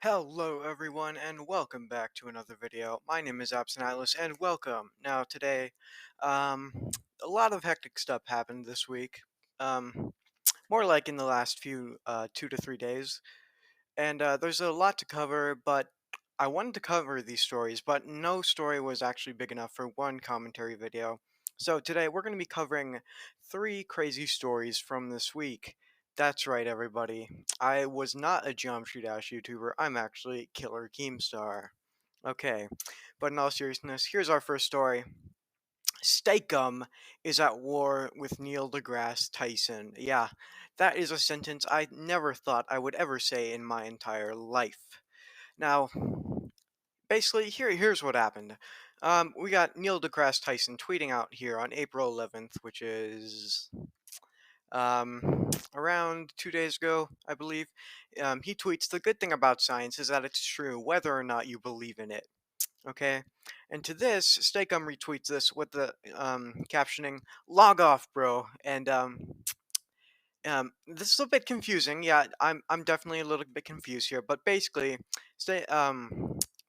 Hello everyone and welcome back to another video. My name is Absent Atlas and welcome. Now today, um, a lot of hectic stuff happened this week. Um, More like in the last few 2 to 3 days. And there's a lot to cover, but I wanted to cover these stories, but no story was actually big enough for one commentary video. So today we're going to be covering three crazy stories from this week. That's right, everybody. I was not a Geometry Dash YouTuber. I'm actually Killer Keemstar. Okay, but in all seriousness, here's our first story. Steakum is at war with Neil deGrasse Tyson. Yeah, that is a sentence I never thought I would ever say in my entire life. Now, basically, here's what happened. We got Neil deGrasse Tyson tweeting out here on April 11th, which is around 2 days ago, I believe. He tweets, "The good thing about science is that it's true, whether or not you believe in it." Okay, and to this, Steakum retweets this with the captioning, "Log off, bro," and this is a bit confusing. Yeah, I'm definitely a little bit confused here, but basically, stay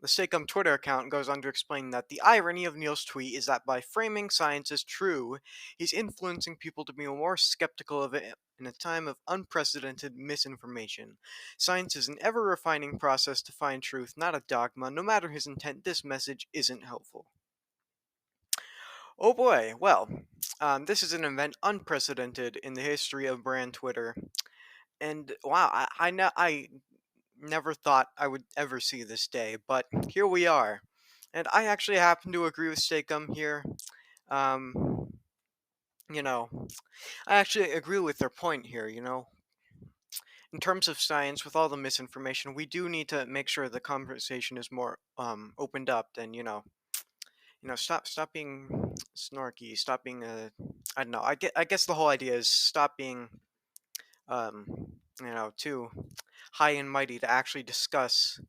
the Steakum Twitter account goes on to explain that the irony of Neil's tweet is that by framing science as true, he's influencing people to be more skeptical of it in a time of unprecedented misinformation. Science is an ever-refining process to find truth, not a dogma. No matter his intent, this message isn't helpful. Oh boy, well, this is an event unprecedented in the history of brand Twitter. And wow, I never thought I would ever see this day, but here we are. And I actually happen to agree with Steakum here. Um, you know, I actually agree with their point here, In terms of science, with all the misinformation, we do need to make sure the conversation is more opened up and stop being snarky, stop being I don't know. I guess the whole idea is stop being um too high and mighty to actually discuss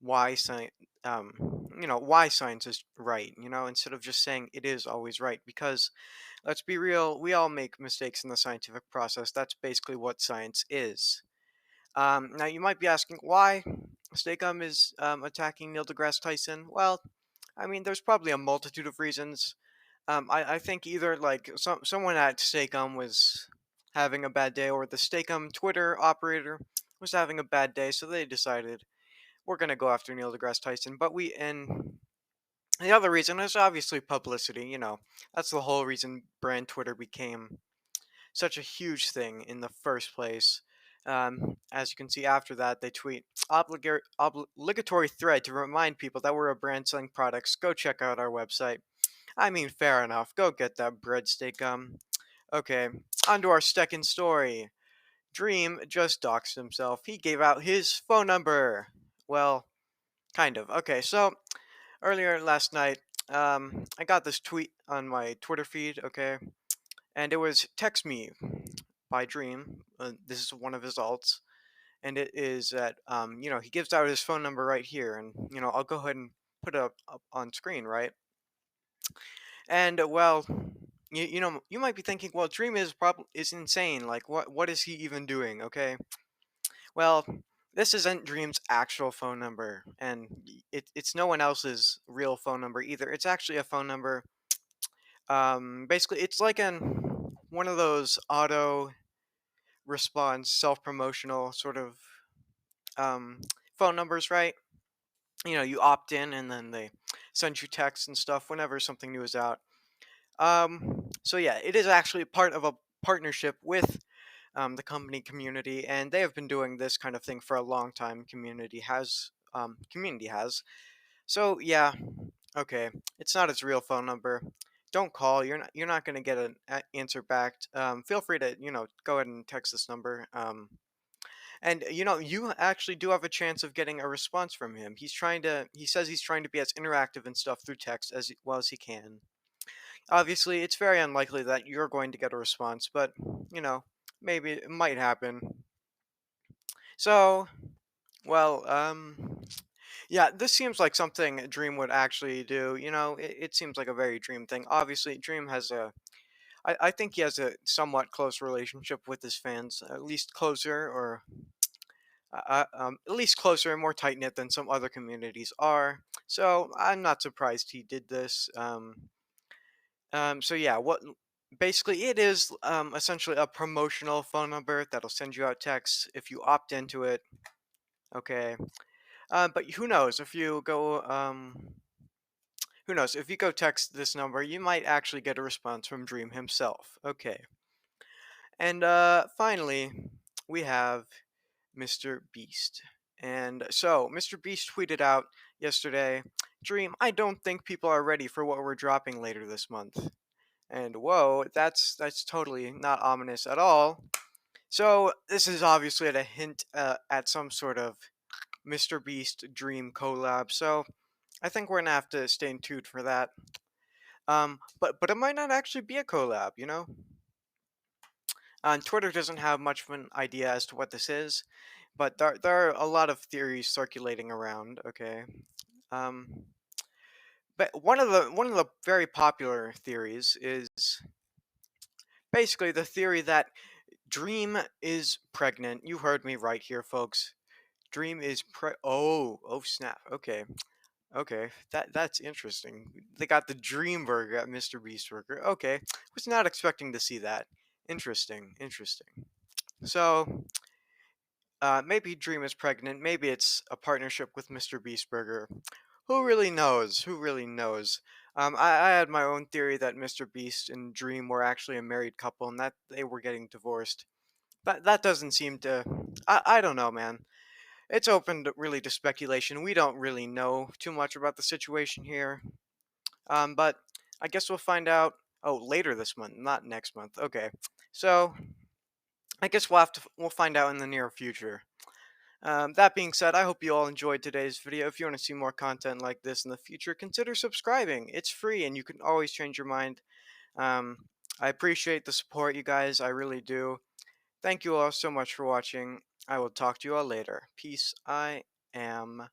why science why science is right, instead of just saying it is always right, because let's be real, we all make mistakes in the scientific process. That's basically what science is. Now you might be asking why Steakum is attacking Neil deGrasse Tyson. Well, I mean, there's probably a multitude of reasons. I think either like someone at Steakum was having a bad day, or the Steakum Twitter operator was having a bad day, so they decided we're gonna go after Neil deGrasse Tyson. But and the other reason is obviously publicity. That's the whole reason brand Twitter became such a huge thing in the first place. As you can see after that, they tweet obligatory thread to remind people that we're a brand selling products. Go check out our website. I mean, fair enough. Go get that breadstick. Okay, on to our second story. Dream just doxed himself. He gave out his phone number. Well, kind of. Okay, so earlier last night, I got this tweet on my Twitter feed. Okay, and it was "Text me" by Dream. This is one of his alts, and it is that he gives out his phone number right here, and I'll go ahead and put it up on screen, right? And well, you might be thinking, well, Dream is insane. Like, what is he even doing? Okay, well, this isn't Dream's actual phone number, and it's no one else's real phone number either. It's actually a phone number. Basically, it's like one of those auto response, self promotional sort of um phone numbers, right? You opt in, and then they send you texts and stuff whenever something new is out. So yeah, it is actually part of a partnership with the company Community, and they have been doing this kind of thing for a long time. Community has. So yeah, okay, it's not its real phone number. Don't call. You're not going to get an answer back. Feel free to go ahead and text this number. And you actually do have a chance of getting a response from him. He says he's trying to be as interactive and stuff through text as well as he can. Obviously, it's very unlikely that you're going to get a response, but you know, maybe it might happen. So, well, yeah, this seems like something Dream would actually do. It seems like a very Dream thing. Obviously, Dream has I think he has a somewhat close relationship with his fans, at least closer, or at least closer and more tight knit than some other communities are. So I'm not surprised he did this. So yeah, what basically it is essentially a promotional phone number that'll send you out texts if you opt into it. Okay, but who knows if you go who knows if you go text this number, you might actually get a response from Dream himself. Okay, and finally we have Mr. Beast. And so, Mr. Beast tweeted out yesterday, Dream, I don't think people are ready for what we're dropping later this month. And whoa, that's totally not ominous at all. So, this is obviously at a hint at some sort of Mr. Beast Dream collab. So, I think we're gonna have to stay tuned for that. But it might not actually be a collab, you know? Twitter doesn't have much of an idea as to what this is, but there are a lot of theories circulating around. Okay, um, but one of the very popular theories is basically the theory that Dream is pregnant. You heard me right here, folks. Dream is oh snap. Okay, okay, that's interesting. They got the Dream Burger at Mr. Beast Burger. Okay, was not expecting to see that. Interesting, interesting. So maybe Dream is pregnant. Maybe it's a partnership with Mr. Beastburger. Who really knows? Who really knows? I had my own theory that Mr. Beast and Dream were actually a married couple and that they were getting divorced. That doesn't seem to. I don't know, man. It's open really to speculation. We don't really know too much about the situation here. But I guess we'll find out. Oh, later this month, not next month. Okay, so I guess we'll find out in the near future. That being said, I hope you all enjoyed today's video. If you want to see more content like this in the future, consider subscribing. It's free and you can always change your mind. Um, I appreciate the support, you guys. I really do. Thank you all so much for watching. I will talk to you all later. Peace. I am